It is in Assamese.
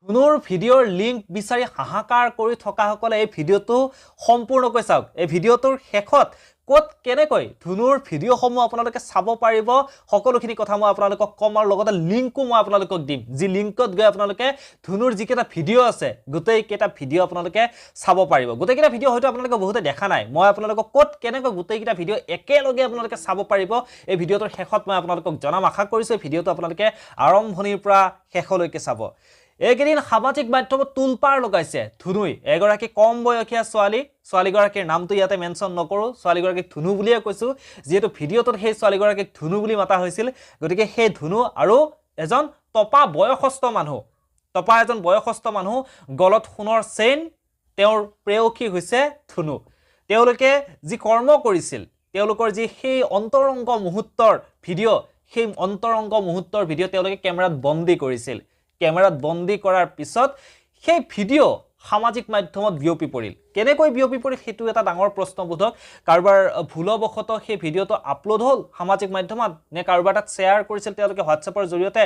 ধুনুৰ ভিডিঅ'ৰ লিংক বিচাৰি হাহাকাৰ কৰি থকাসকলে এই ভিডিঅ'টো সম্পূৰ্ণকৈ চাওক। এই ভিডিঅ'টোৰ শেষত ক'ত কেনেকৈ ধুনুৰ ভিডিঅ'সমূহ আপোনালোকে চাব পাৰিব সকলোখিনি কথা মই আপোনালোকক কম আৰু লগতে লিংকো মই আপোনালোকক দিম, যি লিংকত গৈ আপোনালোকে ধুনুৰ যিকেইটা ভিডিঅ' আছে গোটেইকেইটা ভিডিঅ' আপোনালোকে চাব পাৰিব। গোটেইকেইটা ভিডিঅ' হয়তো আপোনালোকে বহুতে দেখা নাই, মই আপোনালোকক ক'ত কেনেকৈ গোটেইকেইটা ভিডিঅ' একেলগে আপোনালোকে চাব পাৰিব এই ভিডিঅ'টোৰ শেষত মই আপোনালোকক জনাম। আশা কৰিছোঁ এই ভিডিঅ'টো আপোনালোকে আৰম্ভণিৰ পৰা শেষলৈকে চাব। এইকেইদিন সামাজিক মাধ্যমত তুলপাৰ লগাইছে ধুনুই, এগৰাকী কম বয়সীয়া ছোৱালীগৰাকীৰ নামটো ইয়াতে মেনশ্যন নকৰোঁ, ছোৱালীগৰাকীক ধুনু বুলিয়ে কৈছোঁ, যিহেতু ভিডিঅ'টোত সেই ছোৱালীগৰাকীক ধুনু বুলি মাতা হৈছিল। গতিকে সেই ধুনু আৰু এজন টপা বয়সস্থ মানুহ গলত সোণৰ চেইন, তেওঁৰ প্ৰেয়সী হৈছে ধুনু। তেওঁলোকে যি কৰ্ম কৰিছিল, তেওঁলোকৰ যি সেই অন্তৰংগ মুহূৰ্তৰ ভিডিঅ', সেই অন্তৰংগ মুহূৰ্তৰ ভিডিঅ' তেওঁলোকে কেমেৰাত বন্দী কৰিছিল। কেমেৰাত বন্দী কৰাৰ পিছত সেই ভিডিঅ' সামাজিক মাধ্যমত বিয়পি পৰিল। কেনেকৈ বিয়পি পৰিল সেইটো এটা ডাঙৰ প্ৰশ্নবোধক। কাৰোবাৰ ভুলবশতঃ সেই ভিডিঅ'টো আপলোড হ'ল সামাজিক মাধ্যমত, নে কাৰোবাৰ তাত শ্বেয়াৰ কৰিছিল তেওঁলোকে হোৱাটছএপৰ জৰিয়তে,